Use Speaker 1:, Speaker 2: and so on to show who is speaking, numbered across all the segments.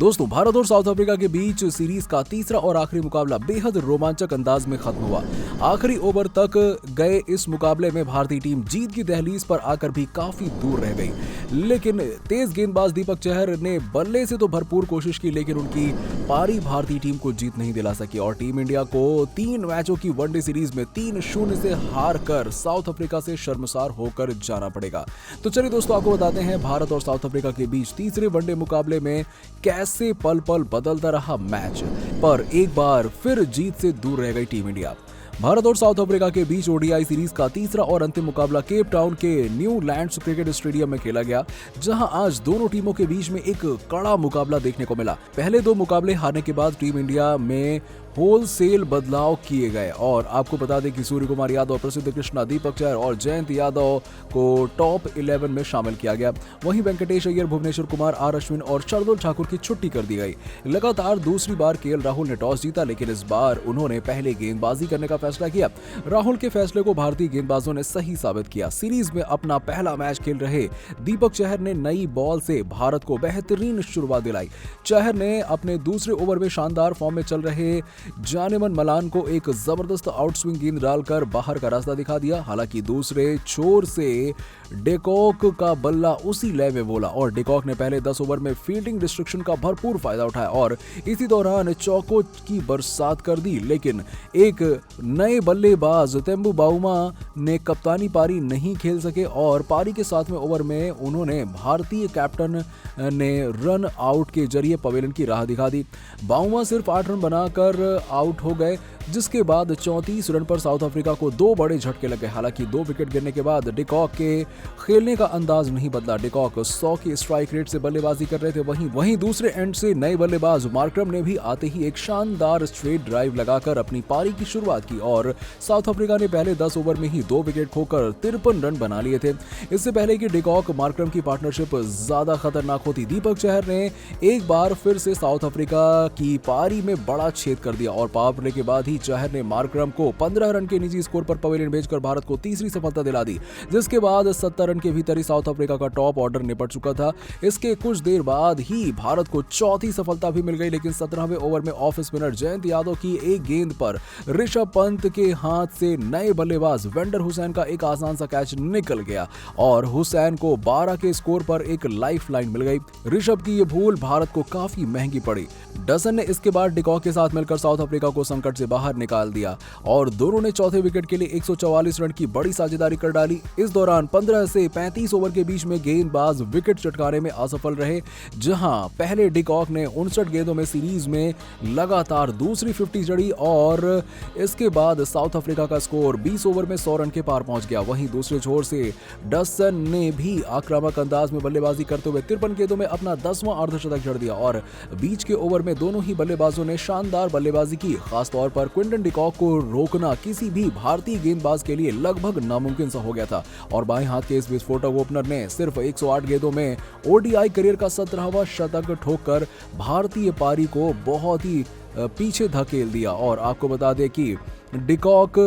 Speaker 1: दोस्तों, भारत और south Africa के बीच सीरीज का तीसरा और आखिरी मुकाबला बेहद रोमांचक अंदाज में खत्म हुआ। आखिरी ओवर तक गए इस मुकाबले में भारतीय टीम जीत की दहलीज पर आकर भी काफी दूर रह गई, लेकिन तेज गेंदबाज दीपक चहर ने बल्ले से तो भरपूर कोशिश की, लेकिन उनकी पारी भारतीय टीम को जीत नहीं दिला सकी और टीम इंडिया को 3 मैचों की वनडे सीरीज में 3-0 से हार कर साउथ अफ्रीका से शर्मसार होकर जाना पड़ेगा। तो चलिए दोस्तों, आपको बताते हैं भारत और साउथ अफ्रीका के बीच तीसरे वनडे मुकाबले में कैसे पल पल बदलता रहा मैच, पर एक बार फिर जीत से दूर रह गई टीम इंडिया। भारत और साउथ अफ्रीका के बीच ओडीआई सीरीज का तीसरा और अंतिम मुकाबला केप टाउन के न्यू लैंड्स क्रिकेट स्टेडियम में खेला गया, जहां आज दोनों टीमों के बीच में एक कड़ा मुकाबला देखने को मिला। पहले 2 मुकाबले हारने के बाद टीम इंडिया में होलसेल बदलाव किए गए और आपको बता दें कि सूर्य कुमार यादव, प्रसिद्ध कृष्णा, दीपक चहर और जयंत यादव को टॉप 11 में शामिल किया गया। वहीं वेंकटेश अय्यर, भुवनेश्वर कुमार, आर अश्विन और शार्दुल ठाकुर की छुट्टी कर दी गई। लगातार दूसरी बार केएल राहुल ने टॉस जीता, लेकिन इस बार उन्होंने पहले गेंदबाजी करने का फैसला किया। राहुल के फैसले को भारतीय गेंदबाजों ने सही साबित किया। सीरीज में अपना पहला मैच खेल रहे दीपक चहर ने नई बॉल से भारत को बेहतरीन शुरुआत दिलाई। चहर ने अपने दूसरे ओवर में शानदार फॉर्म में चल रहे जानेमन मलान को एक जबरदस्त आउटस्विंग गेंद डालकर बाहर का रास्ता दिखा दिया। हालांकि दूसरे छोर से डिकॉक का बल्ला उसी लय में बोला और डिकॉक ने पहले 10 ओवर में फील्डिंग रिस्ट्रिक्शन का भरपूर फायदा उठाया और इसी दौरान चौकों की बरसात कर दी, लेकिन एक नए बल्लेबाज तेम्बू बाउमा ने कप्तानी पारी नहीं खेल सके और पारी के 7वें ओवर में उन्होंने भारतीय कैप्टन ने रन आउट के जरिए पवेलियन की राह दिखा दी। बाउमा सिर्फ 8 रन बनाकर आउट हो गए, जिसके बाद 34 रन पर साउथ अफ्रीका को 2 बड़े झटके लगे। हालांकि 2 विकेट गिरने के बाद डिकॉक के खेलने का अंदाज नहीं बदला। डिकॉक 100 की स्ट्राइक रेट से बल्लेबाजी कर रहे थे। वहीं दूसरे एंड से नए बल्लेबाज मार्करम ने भी आते ही एक शानदार स्ट्रेट ड्राइव लगाकर अपनी पारी की शुरुआत की और साउथ अफ्रीका ने पहले 10 ओवर में ही 2 विकेट खोकर 53 रन बना लिए थे। इससे पहले कि डिकॉक मार्करम की पार्टनरशिप ज्यादा खतरनाक होती, दीपक चहर ने एक बार फिर से साउथ अफ्रीका की पारी में बड़ा छेद कर दिया और पावर प्ले के बाद ही चहर ने मार्करम को 15 रन के निजी स्कोर पर पवेलियन भेजकर भारत को तीसरी सफलता दिला दी, जिसके बाद 70 रन के भीतर ही साउथ अफ्रीका का टॉप ऑर्डर निपट चुका था। इसके कुछ देर बाद ही भारत को चौथी सफलता भी मिल गई, लेकिन 17वें ओवर में ऑफ स्पिनर जयंत यादव की एक गेंद पर ऋषभ पंत के हाथ से नए बल्लेबाज वेंडर हुसैन का एक आसान सा कैच निकल गया और हुसैन को 12 के स्कोर पर एक लाइफ लाइन मिल गई। ऋषभ की ये भूल भारत को काफी महंगी पड़ी। डसन ने इसके बाद डिकॉक के साथ मिलकर साउथ अफ्रीका को संकट से बाहर निकाल दिया और दोनों ने चौथे विकेट के लिए 144 रन की बड़ी साझेदारी कर डाली। इस दौरान 15 से 35 ओवर के बीच में गेंदबाज विकेट चटकाने में असफल रहे, जहां पहले डिकॉक ने 59 गेंदों में सीरीज में लगातार दूसरी 50 जड़ी और इसके बाद साउथ अफ्रीका का स्कोर 20 ओवर में 100 रन के पार पहुंच गया। वहीं दूसरे छोर से डसन ने भी आक्रामक अंदाज में बल्लेबाजी करते हुए 53 गेंदों में अपना 10वां अर्धशतक जड़ दिया और बीच के ओवर में दोनों ही बल्लेबाजों ने शानदार बल्लेबाजी की। खासतौर पर क्विंटन डिकॉक को रोकना किसी भी भारतीय गेंदबाज के लिए लगभग नामुमकिन सा हो गया था और बाएं हाथ के इस विस्फोटक ओपनर ने सिर्फ 108 गेंदों में ओडीआई करियर का 17वां शतक ठोककर भारतीय पारी को बहुत ही पीछे धकेल दिया। और आपको बता दें कि डिकॉक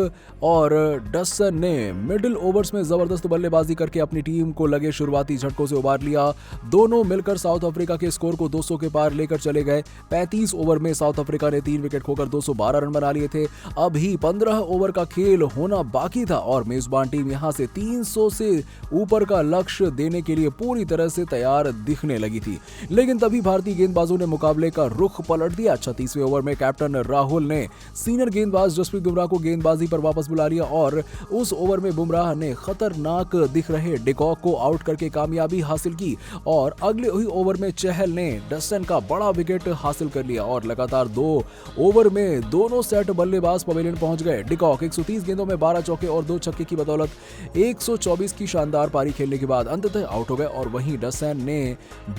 Speaker 1: और डसन ने मिडिल ओवर्स में जबरदस्त बल्लेबाजी करके अपनी टीम को लगे शुरुआती झटकों से उबार लिया। दोनों मिलकर साउथ अफ्रीका के स्कोर को 200 के पार लेकर चले गए। 35 ओवर में साउथ अफ्रीका ने 3 विकेट खोकर 212 रन बना लिए थे। अभी 15 ओवर का खेल होना बाकी था और मेजबान टीम यहां से 300 से ऊपर का लक्ष्य देने के लिए पूरी तरह से तैयार दिखने लगी थी, लेकिन तभी भारतीय गेंदबाजों ने मुकाबले का रुख पलट दिया। 36वें ओवर में कैप्टन राहुल ने सीनियर गेंदबाज जसप्रीत बुमराह को गेंदबाजी पर वापस बुला लिया और उस ओवर में बुमराह ने खतरनाक दिख रहे डिकॉक को आउट करके कामयाबी हासिल की और अगले ही ओवर में चहल ने डसन का बड़ा विकेट हासिल कर लिया और लगातार 2 ओवर में दोनों सेट बल्लेबाज पवेलियन पहुंच गए। डिकॉक 130 गेंदों में 12 चौके और 2 छक्के की बदौलत 124 की शानदार पारी खेलने के बाद अंततः आउट हो गए और वहीं डसन ने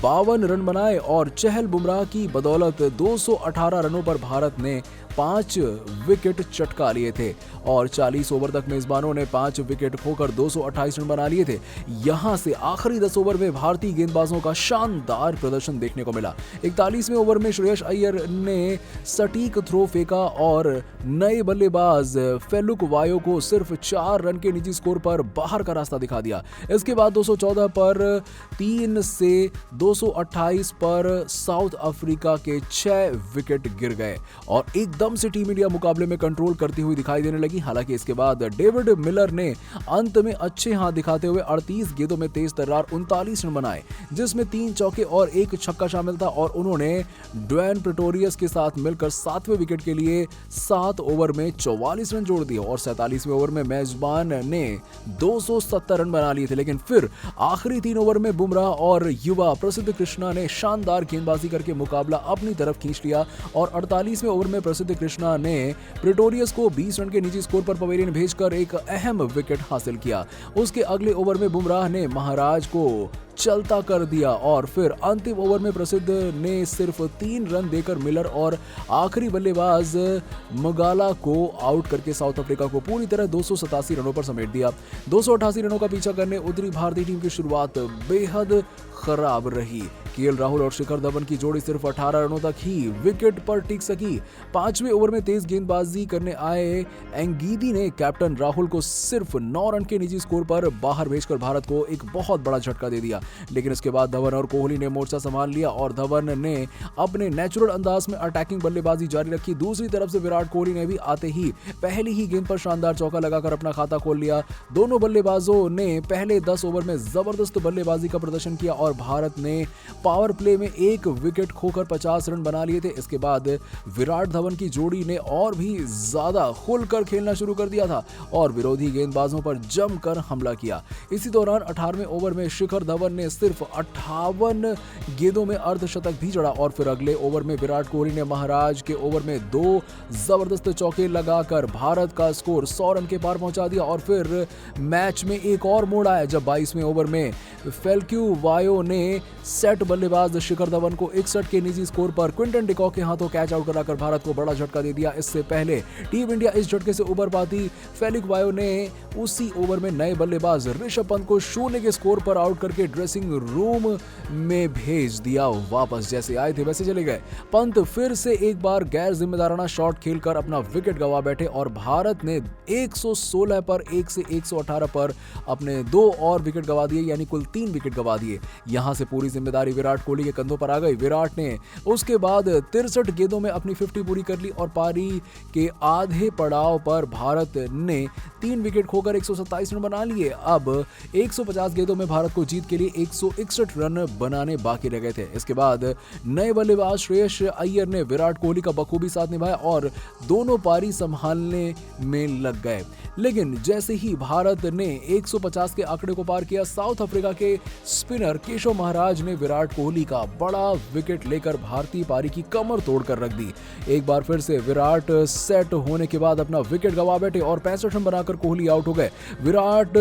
Speaker 1: 52 रन बनाए और चहल बुमराह की बदौलत 218 रनों पर भारत ने 5 विकेट चटका लिए थे और 40 ओवर तक मेजबानों ने 5 विकेट खोकर 228 रन बना लिए थे। यहां से आखिरी 10 ओवर में भारतीय गेंदबाजों का शानदार प्रदर्शन देखने को मिला। 41वें ओवर में श्रेयस अय्यर ने सटीक थ्रो फेंका और नए बल्लेबाज फेलुक वायो को सिर्फ 4 रन के निजी स्कोर पर बाहर का रास्ता दिखा दिया। इसके बाद 214 पर 3 से 228 पर साउथ अफ्रीका के 6 विकेट गिर गए और एकदम से टीम इंडिया मुकाबले में कंट्रोल करती हुई दिखाई देने लगी। हालांकि इसके बाद डेविड मिलर ने अंत में अच्छे हाथ दिखाते हुए 38 गेंदों में तेज तर्रार 39 रन बनाए, जिसमें 3 चौके और 1 छक्का शामिल था और उन्होंने ड्वेन प्रेटोरियस के साथ मिलकर 7वें विकेट के लिए 7 ओवर में 44 रन जोड़ दिए और 47वें ओवर में मेजबान ने 270 रन बना लिए थे। लेकिन फिर आखिरी 3 ओवर में बुमराह और युवा प्रसिद्ध कृष्णा ने शानदार गेंदबाजी करके मुकाबला अपनी तरफ खींच लिया और 48वें ओवर में प्रसिद्ध कृष्णा ने प्रेटोरियस को 20 रन के निजी स्कोर पर पवेलियन भेजकर एक अहम विकेट हासिल किया। उसके अगले ओवर में बुमराह ने महाराज को चलता कर दिया और फिर अंतिम ओवर में प्रसिद्ध ने सिर्फ 3 रन देकर मिलर और आखिरी बल्लेबाज मगाला को आउट करके साउथ अफ्रीका को पूरी तरह 287 रनों पर समेट दिया। 288 रनों का पीछा करने उतरी भारतीय टीम की शुरुआत बेहद खराब रही। केएल राहुल और शिखर धवन की जोड़ी सिर्फ 18 रनों तक ही विकेट पर टिक सकी। 5वें ओवर में तेज गेंदबाजी करने आए एंगीदी ने कैप्टन राहुल को सिर्फ 9 रन के निजी स्कोर पर बाहर भेजकर भारत को एक बहुत बड़ा झटका दे दिया। लेकिन इसके बाद धवन और कोहली ने मोर्चा संभाल लिया और धवन ने अपने नेचुरल अंदाज में अटैकिंग बल्लेबाजी जारी रखी। दूसरी तरफ से विराट कोहली ने भी आते ही पहली ही गेंद पर शानदार चौका लगाकर अपना खाता खोल लिया। दोनों बल्लेबाजों ने पहले 10 ओवर में जबरदस्त बल्लेबाजी का प्रदर्शन किया और भारत ने पावर प्ले में 1 विकेट खोकर 50 रन बना लिए थे। इसके बाद विराट धवन की जोड़ी ने और भी ज्यादा खुलकर खेलना शुरू कर दिया था और विरोधी गेंदबाजों पर जमकर हमला किया। इसी दौरान 18वें ओवर में शिखर धवन ने सिर्फ 58 गेंदों में अर्धशतक भी जड़ा और फिर अगले ओवर में विराट कोहली ने महाराज के ओवर में 2 जबरदस्त चौके लगाकर भारत का स्कोर 100 रन के पार पहुंचा दिया। और फिर मैच में एक और मोड़ आया जब 22वें ओवर में फेलक्यू वायो ने सेट बल्लेबाज शिखर धवन को 61 के निजी स्कोर पर क्विंटन डिकॉक के हाथों कैच आउट कराकर भारत को बड़ा झटका दे दिया। इससे पहले टीम इंडिया इस झटके से उबर पाती फेलिक वायो ने उसी ओवर में नए बल्लेबाज ऋषभ पंत को 0 के स्कोर पर आउट करके ड्रेसिंग रूम में भेज दिया। वापस जैसे आए थे वैसे चले गए। पंत फिर से एक बार गैर जिम्मेदाराना शॉट खेलकर अपना विकेट गंवा बैठे और भारत ने 116 पर 1 से 118 पर अपने 2 और विकेट गंवा दिए, यानी कुल 3 विकेट गंवा दिए। यहां से पूरी जिम्मेदारी विराट कोहली के कंधों पर आ गई। विराट ने उसके बाद 63 गेंदों में अपनी 50 पूरी कर ली और पारी के आधे पड़ाव पर भारत ने 3 विकेट खोकर 127 रन बना लिए। अब 150 गेंदों में भारत को जीत के लिए 161 रन बनाने बाकी रह गए थे। इसके बाद नए बल्लेबाज श्रेयस अय्यर ने विराट कोहली का बखूबी साथ निभाया और दोनों पारी संभालने में लग गए। लेकिन जैसे ही भारत ने 150 के आंकड़े को पार किया, साउथ अफ्रीका के स्पिनर केशव महाराज ने विराट कोहली का बड़ा विकेट लेकर भारतीय पारी की कमर तोड़कर रख दी। एक बार फिर से विराट सेट होने के बाद अपना विकेट गंवा बैठे और 65 रन बनाकर कोहली आउट हो गए। विराट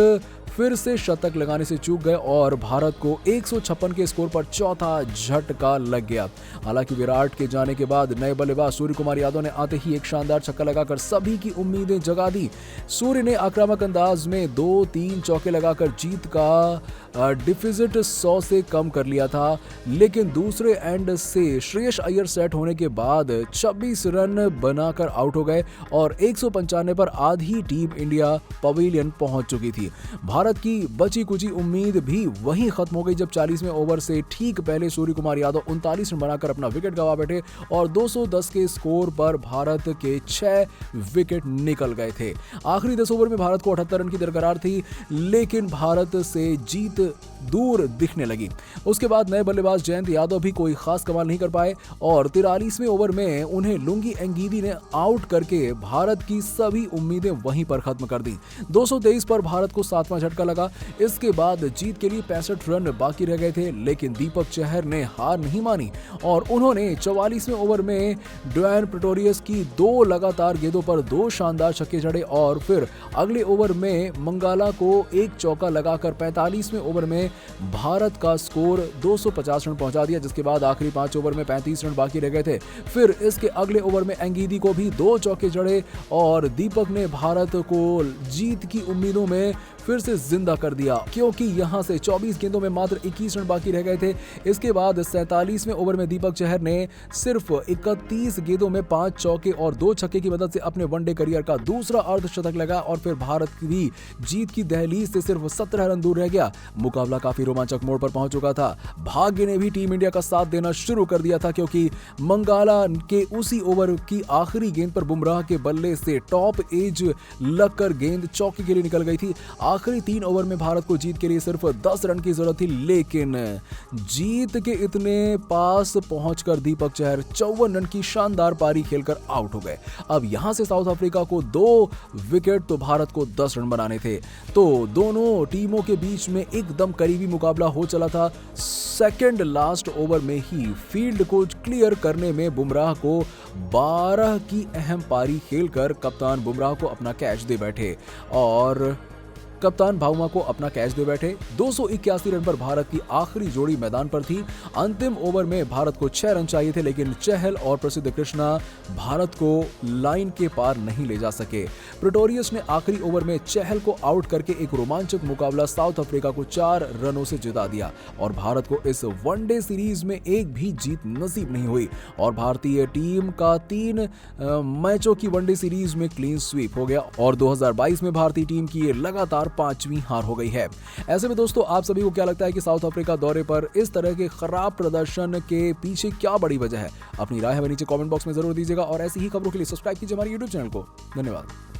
Speaker 1: फिर से शतक लगाने से चूक गए और भारत को 156 के स्कोर पर चौथा झटका लग गया। हालांकि विराट के जाने के बाद नए बल्लेबाज सूर्य कुमार यादव ने आते ही एक शानदार छक्का लगाकर सभी की उम्मीदें जगा दी। सूर्य ने आक्रामक अंदाज में 2-3 चौके लगाकर जीत का डिफिजिट 100 से कम कर लिया था। लेकिन दूसरे एंड से श्रेयस अय्यर सेट होने के बाद 26 रन बनाकर आउट हो गए और 195 पर आधी टीम इंडिया पवेलियन पहुंच चुकी थी। भारत की बची कुची उम्मीद भी वहीं खत्म हो गई जब 40वें ओवर से ठीक पहले सूर्य कुमार यादव 39 रन बनाकर अपना विकेट गंवा बैठे और 210 के स्कोर पर भारत के 6 विकेट निकल गए थे। आखिरी 10 ओवर में भारत को 78 रन की दरकार थी, लेकिन भारत से जीत दूर दिखने लगी। उसके बाद नए बल्लेबाज जयंत यादव भी कोई खास कमाल नहीं कर पाए और 43वें ओवर में उन्हें लुंगी एंगीदी ने आउट करके भारत की सभी उम्मीदें वहीं पर खत्म कर दी। 223 पर भारत को 7वां झटका लगा। इसके बाद जीत के लिए 65 8 रन बाकी रह गए थे, लेकिन दीपक चहर ने हार नहीं मानी और उन्होंने 44वें ओवर में ड्वेन प्रेटोरियस की 2 लगातार गेंदों पर 2 शानदार छक्के जड़े और फिर अगले ओवर में मंगाला को एक चौका लगाकर 45वें ओवर में भारत का स्कोर 250 रन पहुंचा दिया, जिसके बाद आखिरी 5 ओवर में 35 रन बाकी रह गए थे। फिर इसके अगले ओवर में अंगीदी को भी 2 चौके जड़े और दीपक ने भारत को जीत की उम्मीदों में फिर से जिंदा कर दिया, क्योंकि यहां से 24 गेंदों में मात्र 21 रन बाकी रह गए थे। इसके बाद 47वें ओवर में दीपक चहर ने सिर्फ 31 गेंदों में 5 चौके और 2 छक्के की मदद से अपने वनडे करियर का दूसरा अर्धशतक लगा और फिर भारत की भी जीत की दहलीज से सिर्फ 17 रन दूर रह गया। मुकाबला काफी रोमांचक मोड़ पर पहुंच चुका था। भाग्य ने भी टीम इंडिया का साथ देना शुरू कर दिया था, क्योंकि मंगाला के उसी ओवर की आखिरी गेंद पर बुमराह के बल्ले से टॉप एज लगकर गेंद चौके के लिए निकल गई थी। आखिरी 3 ओवर में भारत को जीत के लिए सिर्फ 10 रन की जरूरत थी, लेकिन जीत के इतने पास पहुंचकर दीपक चहर 54 रन की शानदार पारी खेलकर आउट हो गए। अब यहां से साउथ अफ्रीका को 2 विकेट तो भारत को 10 रन बनाने थे, तो दोनों टीमों के बीच में एकदम करीबी मुकाबला हो चला था। सेकंड लास्ट ओवर में ही फील्ड को क्लियर करने में बुमराह को 12 की अहम पारी खेलकर कप्तान बुमराह को अपना कैच दे बैठे और कप्तान भाउमा को अपना कैच दे बैठे। 281 रन पर भारत की आखिरी जोड़ी मैदान पर थी। अंतिम ओवर में भारत को 6 रन चाहिए थे, लेकिन चहल और प्रसिद्ध कृष्णा भारत को लाइन के पार नहीं ले जा सके। प्रेटोरियस ने आखिरी ओवर में चहल को आउट करके एक रोमांचक मुकाबला साउथ अफ्रीका को 4 रनों से जिता दिया और भारत को इस वनडे सीरीज में एक भी जीत नसीब नहीं हुई और भारतीय टीम का 3 मैचों की वनडे सीरीज में क्लीन स्वीप हो गया और 2022 में भारतीय टीम की ये लगातार 5वीं हार हो गई है। ऐसे में दोस्तों, आप सभी को क्या लगता है कि साउथ अफ्रीका दौरे पर इस तरह के खराब प्रदर्शन के पीछे क्या बड़ी वजह है? अपनी राय हमें नीचे कमेंट बॉक्स में जरूर दीजिएगा और ऐसी ही खबरों के लिए सब्सक्राइब कीजिए हमारे YouTube चैनल को। धन्यवाद।